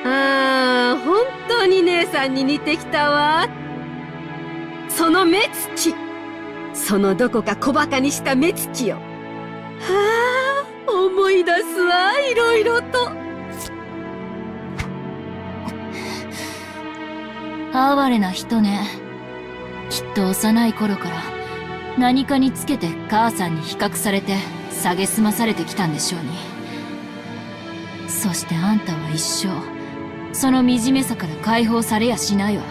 ああ、本当に姉さんに似てきたわ。その目つき。そのどこか小馬鹿にした目つきよ。はあ、思い出すわ、いろいろと。哀れな人ね。きっと幼い頃から何かにつけて母さんに比較されて蔑まされてきたんでしょうに。そしてあんたは一生その惨めさから解放されやしないわ。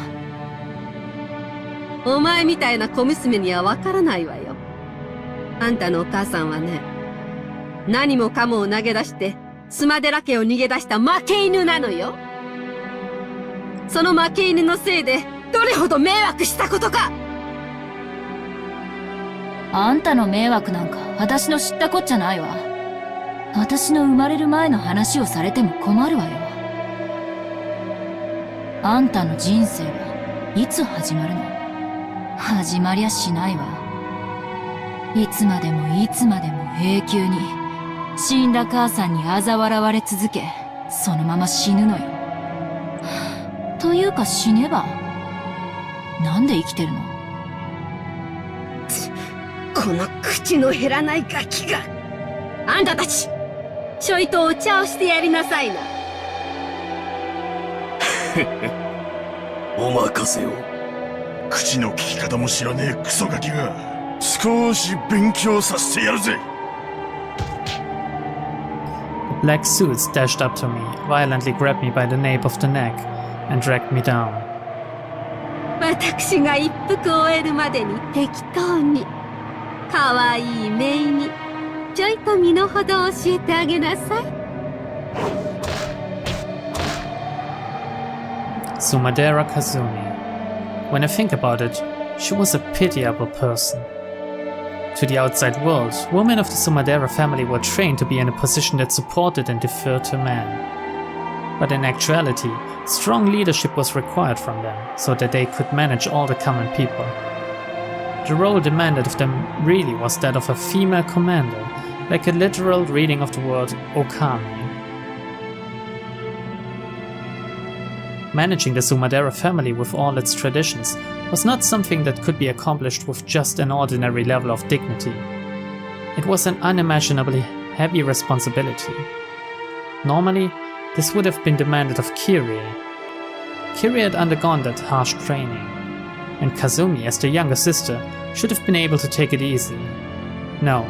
お前みたいな小娘にはわからないわよ。あんたのお母さんはね、何もかもを投げ出してスマデラ家を逃げ出した負け犬なのよ。その負け犬のせいでどれほど迷惑したことか。あんたの迷惑なんか私の知ったこっちゃないわ。私の生まれる前の話をされても困るわよ。あんたの人生はいつ始まるの？始まりゃしないわ。いつまでもいつまでも永久に死んだ母さんに嘲笑われ続け、そのまま死ぬのよ。というか死ねばなんで生きてるの？この口の減らないガキが。あんたたちちょいとお茶をしてやりなさいな。お任せを。口の利き方も知らねえクソガキが少し勉強させてやるぜ。 The black suits dashed up to me, violently grabbed me by the nape of the neck, and dragged me down. 私が一服終えるまでに適当に可愛いメイにちょいと身の程を教えてあげなさい。Sumadera Kazumi. When I think about it, she was a pitiable person. To the outside world, women of the Sumadera family were trained to be in a position that supported and deferred to men. But in actuality, strong leadership was required from them, so that they could manage all the common people. The role demanded of them really was that of a female commander, like a literal reading of the word Okami. Managing the Sumadera family with all its traditions was not something that could be accomplished with just an ordinary level of dignity. It was an unimaginably heavy responsibility. Normally, this would have been demanded of Kirie. Kirie had undergone that harsh training, and Kazumi, as the younger sister, should have been able to take it easy. No,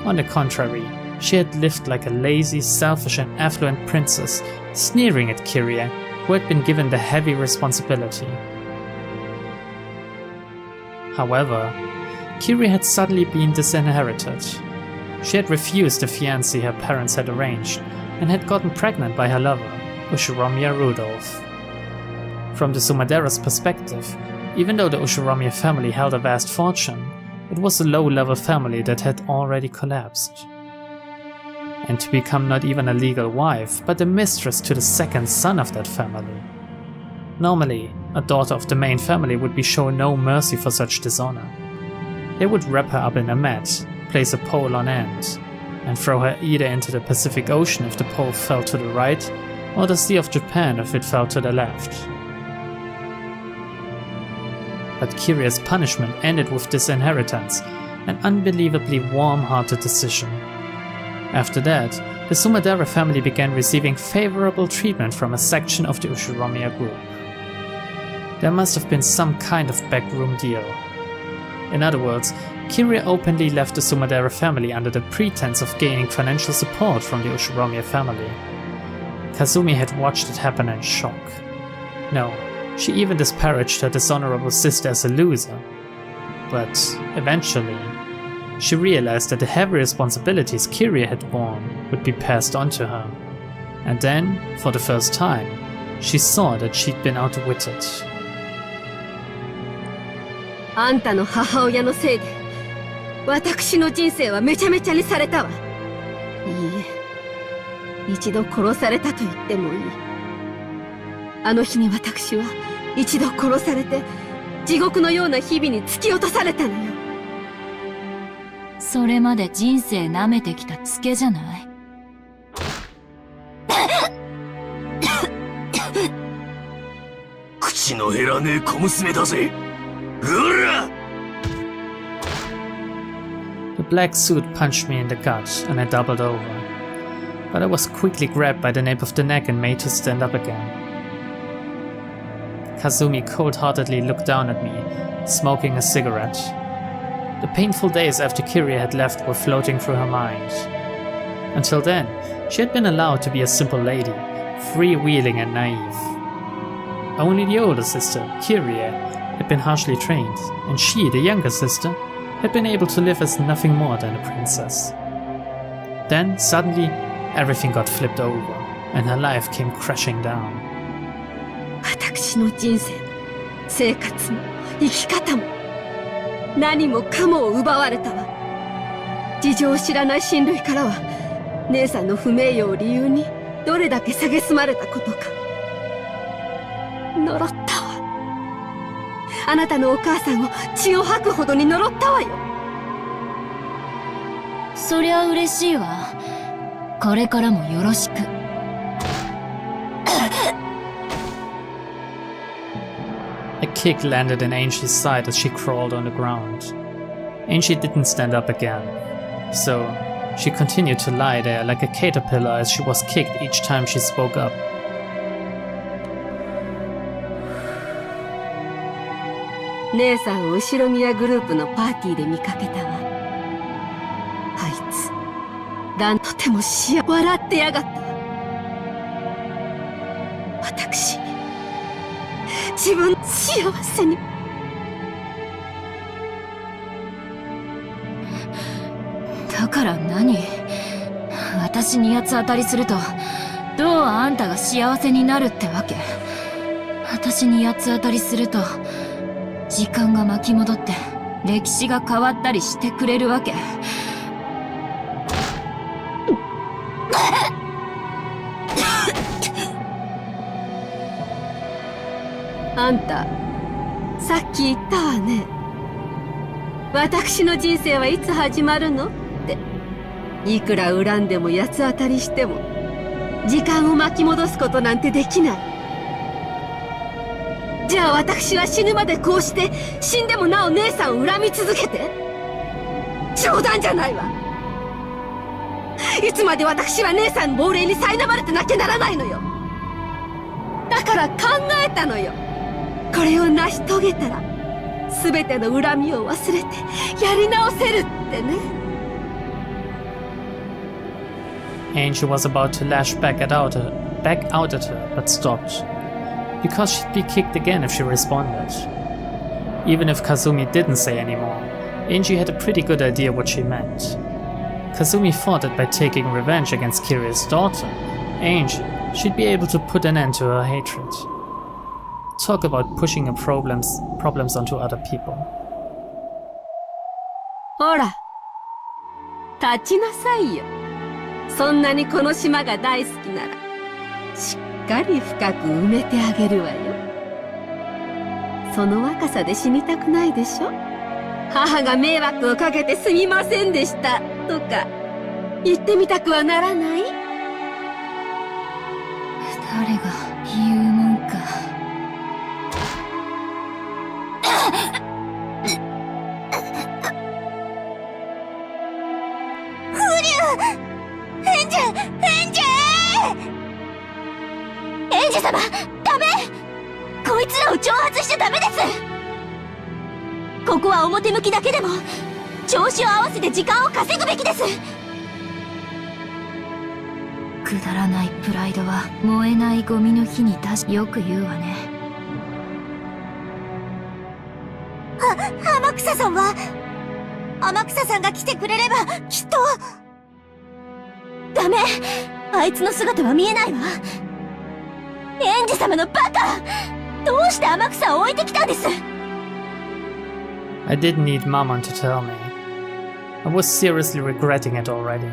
on the contrary, she had lived like a lazy, selfish and affluent princess, sneering at Kirie, who had been given the heavy responsibility. However, Kirie had suddenly been disinherited. She had refused the fiancé her parents had arranged, and had gotten pregnant by her lover, Ushiromiya Rudolph. From the Sumadera's perspective, even though the Ushiromiya family held a vast fortune, it was a low-level family that had already collapsed. And to become not even a legal wife, but the mistress to the second son of that family. Normally, a daughter of the main family would be shown no mercy for such dishonor. They would wrap her up in a mat, place a pole on end, and throw her either into the Pacific Ocean if the pole fell to the right, or the Sea of Japan if it fell to the left. But Kirie's punishment ended with disinheritance, an unbelievably warm-hearted decision. After that, the Sumadera family began receiving favorable treatment from a section of the Ushiromiya group. There must have been some kind of backroom deal. In other words, Kirie openly left the Sumadera family under the pretense of gaining financial support from the Ushiromiya family. Kazumi had watched it happen in shock. No, she even disparaged her dishonorable sister as a loser. But eventually, she realized that the heavy responsibilities Kirie had borne would be passed on to her. And then, for the first time, she saw that she'd been outwitted. あんたの母親のせいで私の人生はめちゃめちゃにされたわ。いいえ、一度殺されたと言ってもいい。あの日に私は一度殺されて地獄のような日々に突き落とされたのよ。それまで人生舐めてきたツケじゃない。血の減らねえ小娘だぜ。うら! The black suit punched me in the gut, and I doubled over. But I was quickly grabbed by the nape of the neck and made to stand up again. Kazumi cold-heartedly looked down at me, smoking a cigarette. The painful days after Kirie had left were floating through her mind. Until then, she had been allowed to be a simple lady, freewheeling and naive. Only the older sister, Kirie, had been harshly trained, and she, the younger sister, had been able to live as nothing more than a princess. Then, suddenly, everything got flipped over, and her life came crashing down. 私の人生も生活も生き方も何もかもを奪われたわ。事情を知らない親類からは姉さんの不名誉を理由にどれだけ蔑まれたことか。呪ったわ。あなたのお母さんを血を吐くほどに呪ったわよ。そりゃ嬉しいわ。これからもよろしく。A kick landed in Angie's side as she crawled on the ground. Angie didn't stand up again, so she continued to lie there like a caterpillar as she was kicked each time she spoke up. 姉さんを後ろ宮グループのパーティーで見かけたわ。あいつ、なんとても笑ってやがったわ。私、自分幸せに。だから何？私に八つ当たりすると、どうあんたが幸せになるってわけ？私に八つ当たりすると、時間が巻き戻って歴史が変わったりしてくれるわけ？あんた、さっき言ったわね。私の人生はいつ始まるのって。いくら恨んでも八つ当たりしても、時間を巻き戻すことなんてできない。じゃあ私は死ぬまでこうして、死んでもなお姉さんを恨み続けて？冗談じゃないわ。いつまで私は姉さんの亡霊に苛まれてなきゃならないのよ。だから考えたのよ。これを成し遂げたら、すべての恨みを忘れてやり直せるってね。Angie was about to lash back out at her, but stopped, because she'd be kicked again if she responded. Even if Kazumi didn't say anymore, Angie had a pretty good idea what she meant. Kazumi thought that by taking revenge against Kirie's daughter, Angie, she'd be able to put an end to her hatred. Talk about pushing her problems onto other people. ほら、立ちなさいよ。そんなにこの島が大好きなら、しっかり深く埋めてあげるわよ。その若さで死にたくないでしょ？母が迷惑をかけてすみませんでしたとか言ってみたくはならない？誰が言うもんか。エンジ様、ダメ！こいつらを挑発しちゃダメです！ここは表向きだけでも調子を合わせて時間を稼ぐべきです。くだらないプライドは燃えないゴミの火に出し、よく言うわね。天草さんは、天草さんが来てくれればきっと。ダメ、あいつの姿は見えないわ。エンジ様のバカ！どうして天草を置いてきたんです？ I didn't need Mammon to tell me. I was seriously regretting it already.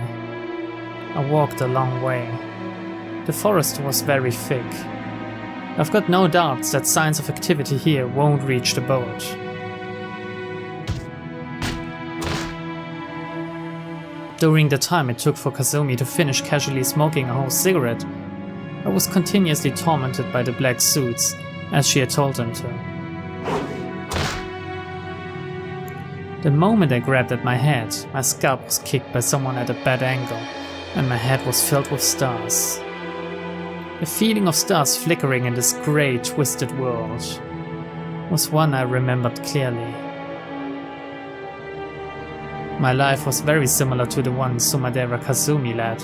I walked a long way. The forest was very thick. I've got no doubts that signs of activity here won't reach the boat. During the time it took for Kazumi to finish casually smoking a whole cigarette, I was continuously tormented by the black suits as she had told him to. The moment I grabbed at my head, my scalp was kicked by someone at a bad angle, and my head was filled with stars. The feeling of stars flickering in this grey, twisted world was one I remembered clearly. My life was very similar to the one Sumadera Kazumi led.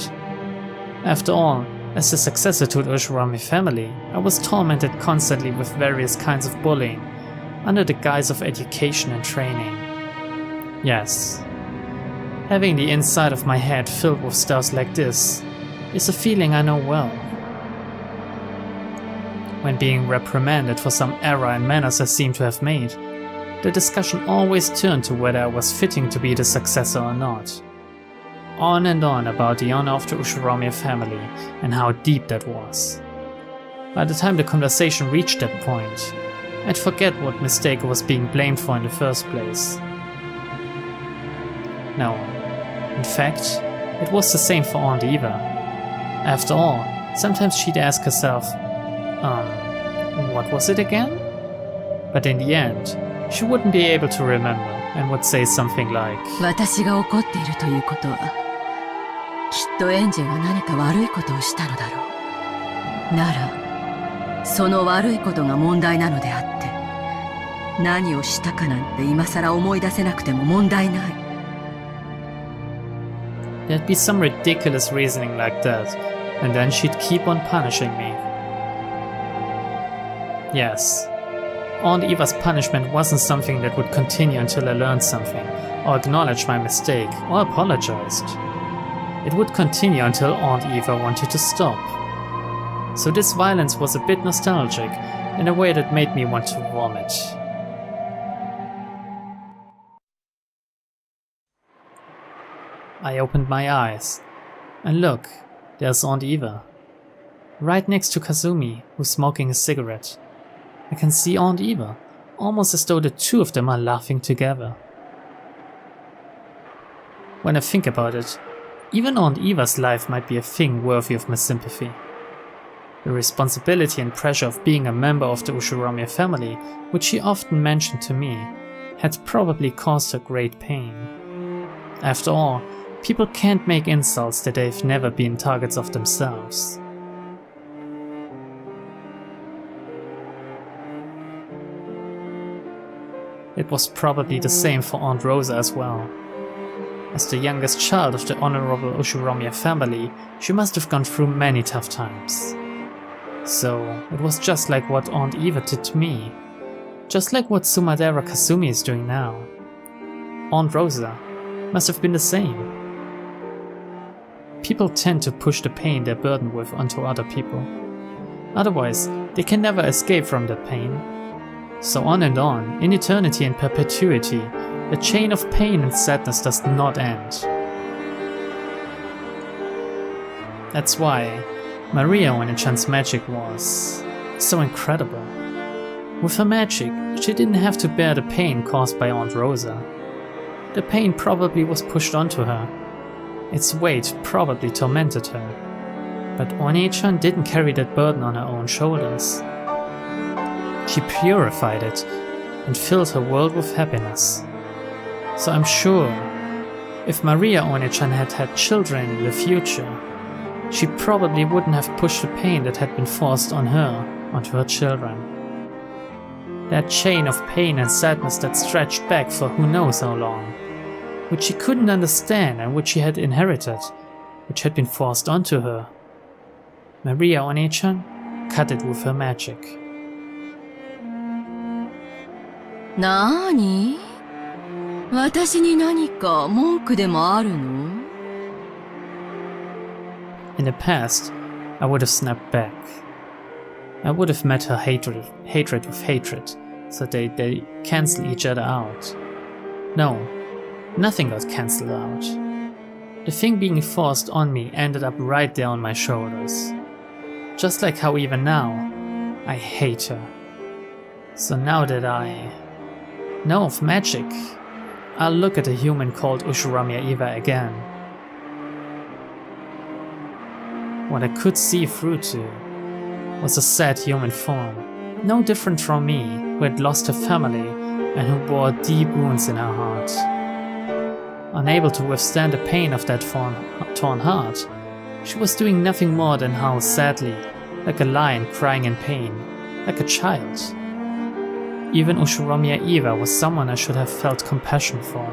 After all, as the successor to the Ushirami family, I was tormented constantly with various kinds of bullying, under the guise of education and training. Yes, having the inside of my head filled with stars like this is a feeling I know well. When being reprimanded for some error in manners I seem to have made, the discussion always turned to whether I was fitting to be the successor or not. On and on about the honor of the Ushirami family and how deep that was. By the time the conversation reached that point, I'd forget what mistake I was being blamed for in the first place. No, in fact, it was the same for Aunt Eva. After all, sometimes she'd ask herself, what was it again? But in the end, she wouldn't be able to remember and would say something like, 私が怒っているということは、きっとエンジェが何か悪いことをしたのだろう。なら、その悪いことが問題なのであって、何をしたかなんて今更思い出せなくても問題ない。There'd be some ridiculous reasoning like that, and then she'd keep on punishing me. Yes, Aunt Eva's punishment wasn't something that would continue until I learned something, or acknowledged my mistake, or apologized. It would continue until Aunt Eva wanted to stop. So this violence was a bit nostalgic, in a way that made me want to vomit. I opened my eyes, and look, there's Aunt Eva. Right next to Kazumi, who's smoking a cigarette. I can see Aunt Eva, almost as though the two of them are laughing together. When I think about it, even Aunt Eva's life might be a thing worthy of my sympathy. The responsibility and pressure of being a member of the Ushirami family, which she often mentioned to me, had probably caused her great pain. After all, people can't make insults that they've never been targets of themselves. It was probably the same for Aunt Rosa as well. As the youngest child of the honorable Ushirami family, she must have gone through many tough times. So, it was just like what Aunt Eva did to me. Just like what Sumadera Kazumi is doing now. Aunt Rosa must have been the same. People tend to push the pain they're burdened with onto other people. Otherwise, they can never escape from that pain. So on and on, in eternity and perpetuity, the chain of pain and sadness does not end. That's why Maria Onechan's magic was so incredible. With her magic, she didn't have to bear the pain caused by Aunt Rosa. The pain probably was pushed onto her. Its weight probably tormented her. But Onechan didn't carry that burden on her own shoulders. She purified it and filled her world with happiness. So I'm sure, if Maria Onechan had had children in the future, she probably wouldn't have pushed the pain that had been forced on her onto her children. That chain of pain and sadness that stretched back for who knows how long, which she couldn't understand and which she had inherited, which had been forced onto her. Maria Onechan cut it with her magic. なーに？私に何か文句でもあるの？ In the past, I would have snapped back. I would have met her hatred with hatred, so they cancel each other out. No, nothing got cancelled out. The thing being forced on me ended up right there on my shoulders. Just like how even now, I hate her. So now that I know of magic, I'll look at a human called Ushirami Eva again. What I could see through to was a sad human form, No different from me, who had lost her family and who bore deep wounds in her heart. Unable to withstand the pain of that torn heart, she was doing nothing more than howl sadly, like a lion crying in pain, like a child. Even Ushiromiya Eva was someone I should have felt compassion for.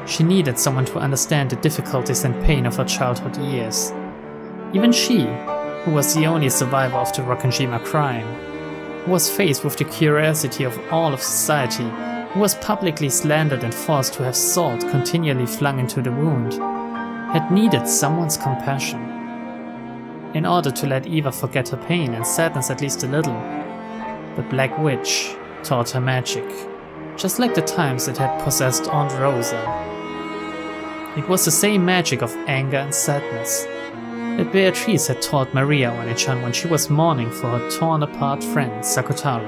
She needed someone to understand the difficulties and pain of her childhood years. Even she, who was the only survivor of the Rokkenjima crime, who was faced with the curiosity of all of society, who was publicly slandered and forced to have salt continually flung into the wound, had needed someone's compassion. In order to let Eva forget her pain and sadness at least a little, the Black Witch taught her magic, just like the times it had possessed Aunt Rosa. It was the same magic of anger and sadness that Beatrice had taught Maria Oni-chan when she was mourning for her torn-apart friend Sakutaro.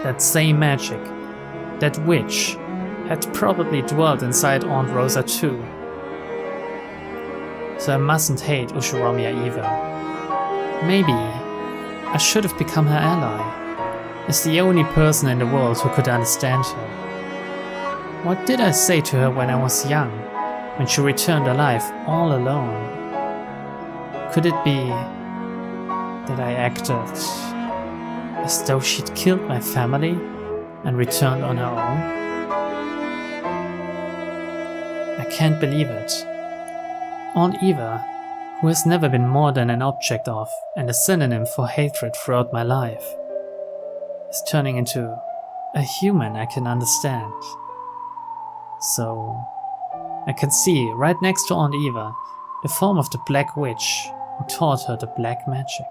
That same magic, that witch, had probably dwelled inside Aunt Rosa too. So I mustn't hate Ushiromiya Eva. Maybe I should have become her ally, as the only person in the world who could understand her. What did I say to her when I was young, when she returned alive all alone? Could it be that I acted as though she'd killed my family and returned on her own? I can't believe it. Aunt Eva, who has never been more than an object of and a synonym for hatred throughout my life, is turning into a human I can understand. So, I can see right next to Aunt Eva the form of the Black Witch who taught her the black magic.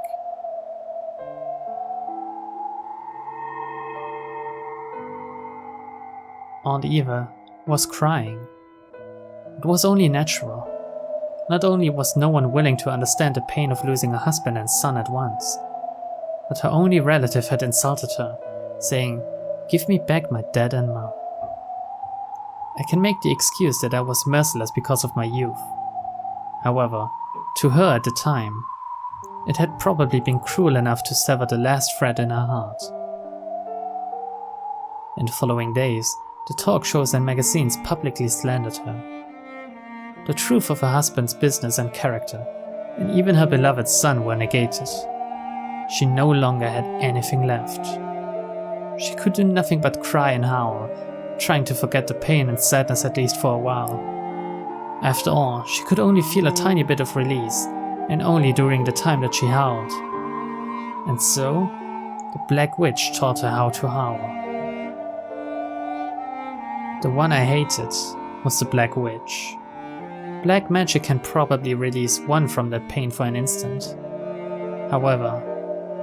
Aunt Eva was crying. It was only natural. Not only was no one willing to understand the pain of losing a husband and son at once, but her only relative had insulted her, saying, "Give me back my dad and mom." I can make the excuse that I was merciless because of my youth. However, to her at the time, it had probably been cruel enough to sever the last thread in her heart. In the following days, the talk shows and magazines publicly slandered her. The truth of her husband's business and character, and even her beloved son were negated. She no longer had anything left. She could do nothing but cry and howl, trying to forget the pain and sadness at least for a while. After all, she could only feel a tiny bit of release, and only during the time that she howled. And so, the Black Witch taught her how to howl. The one I hated was the Black Witch. Black magic can probably release one from that pain for an instant. However,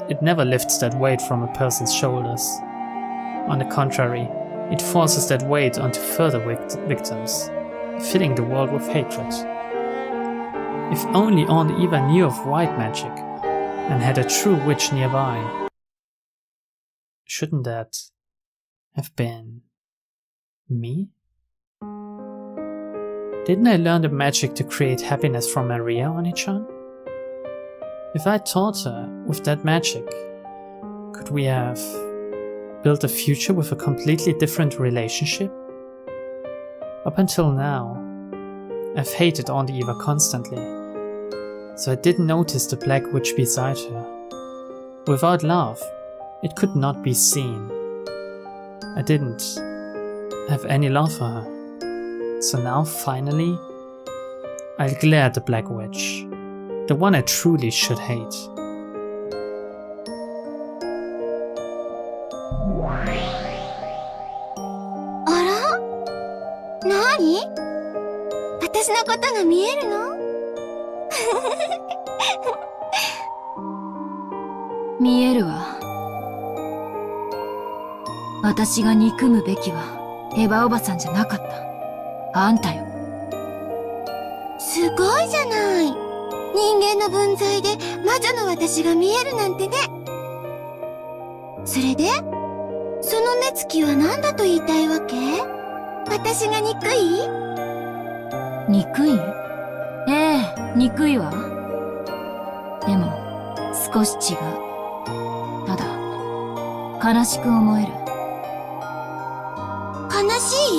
it never lifts that weight from a person's shoulders. On the contrary, it forces that weight onto further victims, filling the world with hatred. If only Aunt Eva knew of white magic and had a true witch nearby. Shouldn't that have been me? Didn't I learn the magic to create happiness from Maria Oni-chan? If I taught her with that magic, could we have built a future with a completely different relationship? Up until now, I've hated Aunt Eva constantly, so I didn't notice the Black Witch beside her. Without love, it could not be seen. I didn't have any love for her. So now, finally, I'll glare at the Black Witch, the one I truly should hate. Ara? Nani? 私のことが見えるの？見えるわ。私が憎むべきはエヴァおばさんじゃなかった。あんたよ。すごいじゃない。人間の分際で魔女の私が見えるなんてね。それでその目つきは何だと言いたいわけ？私が憎い？憎い？ええ、憎いわ。でも、好少し違う。ただ、悲しく思える。悲しい？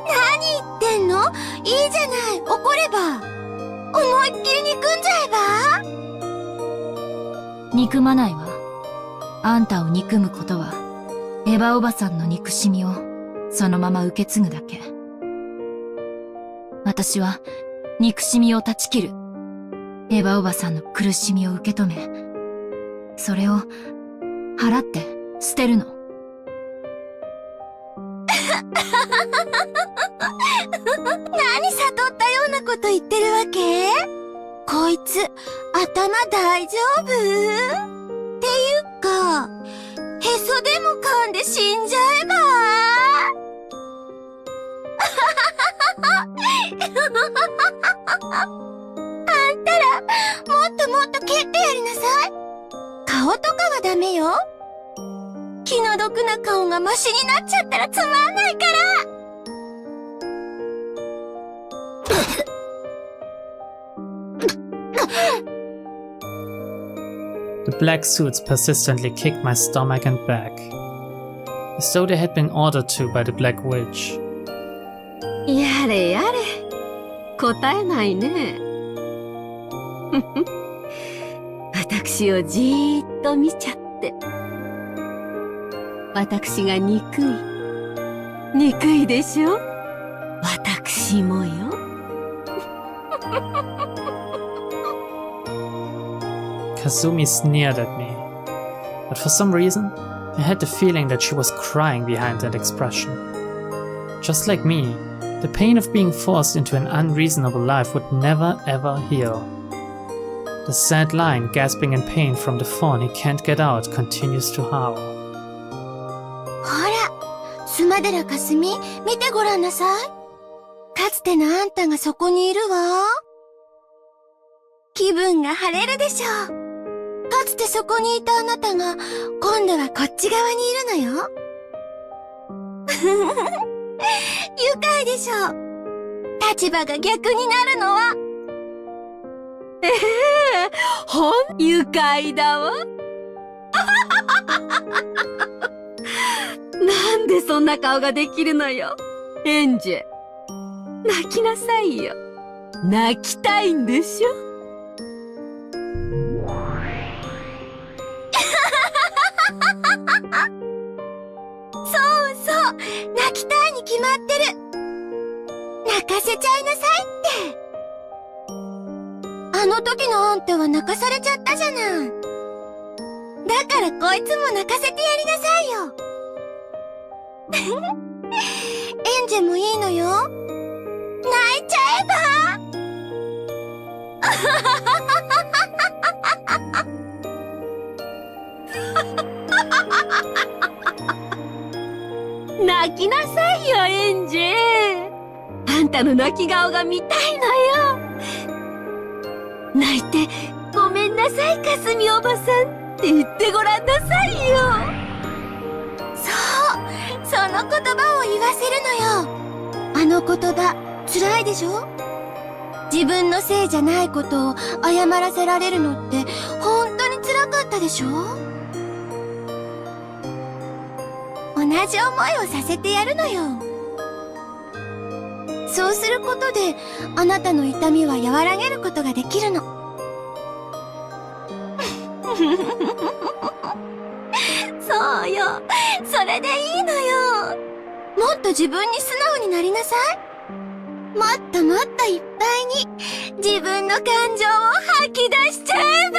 何言ってんの？いいじゃない、怒れば。思いっきり憎んじゃえば？憎まないわ。あんたを憎むことは、エヴァおばさんの憎しみをそのまま受け継ぐだけ。私は憎しみを断ち切る。エヴァおばさんの苦しみを受け止め、それを払って捨てるの。何悟ったようなこと言ってるわけ？こいつ、頭大丈夫？っていうか、へそでも噛んで死んじゃえば？あんたら、もっともっと蹴ってやりなさい。顔とかはダメよ。気の毒な顔がマシになっちゃったらつまんないから。The black suits persistently kicked my stomach and back, as though they had been ordered to by the Black Witch. やれやれ、答えないね。私をじーっと見ちゃって。私が憎いでしょ？私もよ。Kazumi sneered at me, but for some reason, I had the feeling that she was crying behind that expression. Just like me, the pain of being forced into an unreasonable life would never ever heal. The sad line gasping in pain from the fawn he can't get out continues to howl. ほら、スマデラかすみ、見てごらんなさい。かつてのあんたがそこにいるわ。気分が晴れるでしょう。かつてそこにいたあなたが、今度はこっち側にいるのよ。愉快でしょう。立場が逆になるのは。愉快だわ。なんでそんな顔ができるのよ。エンジェ。泣きなさいよ。泣きたいんでしょ？そうそう、泣きたいに決まってる。泣かせちゃいなさいって。あの時のあんたは泣かされちゃったじゃない。だからこいつも泣かせてやりなさいよ。エンジェもいいのよ。泣いちゃえば。泣きなさいよ、エンジェ。あんたの泣き顔が見たいのよ。泣いて、ごめんなさい、かすみおばさんって言ってごらんなさいよ。そう、その言葉を言わせるのよ。あの言葉、辛いでしょ？自分のせいじゃないことを謝らせられるのって本当に辛かったでしょ？同じ思いをさせてやるのよ。そうすることであなたの痛みは和らげることができるの。そうよ、それでいいのよ。もっと自分に素直になりなさい。もっともっといっぱいに自分の感情を吐き出しちゃえば。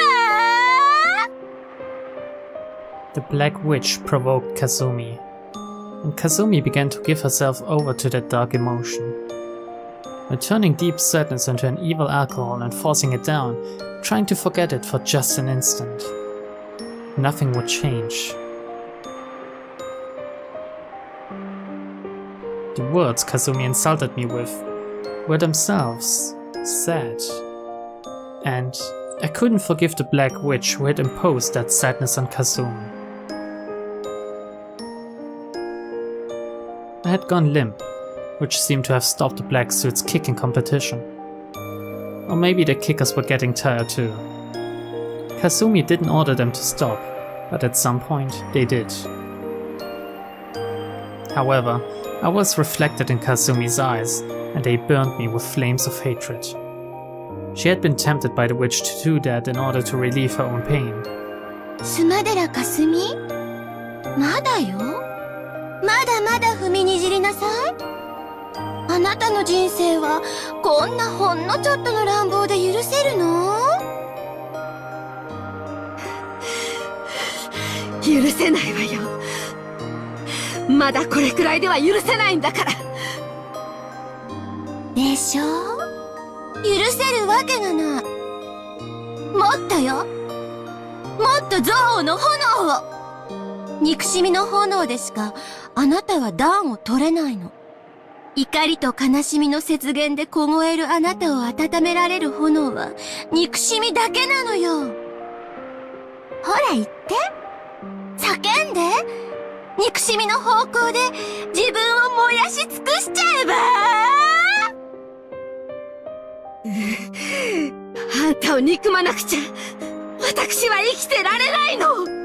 The Black Witch provoked Kazumi, and Kazumi began to give herself over to that dark emotion. By turning deep sadness into an evil alcohol and forcing it down, trying to forget it for just an instant. Nothing would change. The words Kazumi insulted me with were themselves sad, and I couldn't forgive the Black Witch who had imposed that sadness on Kazumi. I had gone limp, which seemed to have stopped the black suits' kicking competition. Or maybe the kickers were getting tired too. Kasumi didn't order them to stop, but at some point they did. However, I was reflected in Kasumi's eyes, and they burned me with flames of hatred. She had been tempted by the witch to do that in order to relieve her own pain. スマデラかすみ？まだよ。まだまだ踏みにじりなさい。あなたの人生はこんなほんのちょっとの乱暴で許せるの？許せないわよ。まだこれくらいでは許せないんだから。でしょ？許せるわけがない。もっとよ。もっと憎悪の炎を。憎しみの炎でしかあなたは暖を取れないの。怒りと悲しみの雪原で凍えるあなたを温められる炎は憎しみだけなのよ。ほら言って。叫んで。憎しみの方向で自分を燃やし尽くしちゃえば。あんたを憎まなくちゃ私は生きてられないの。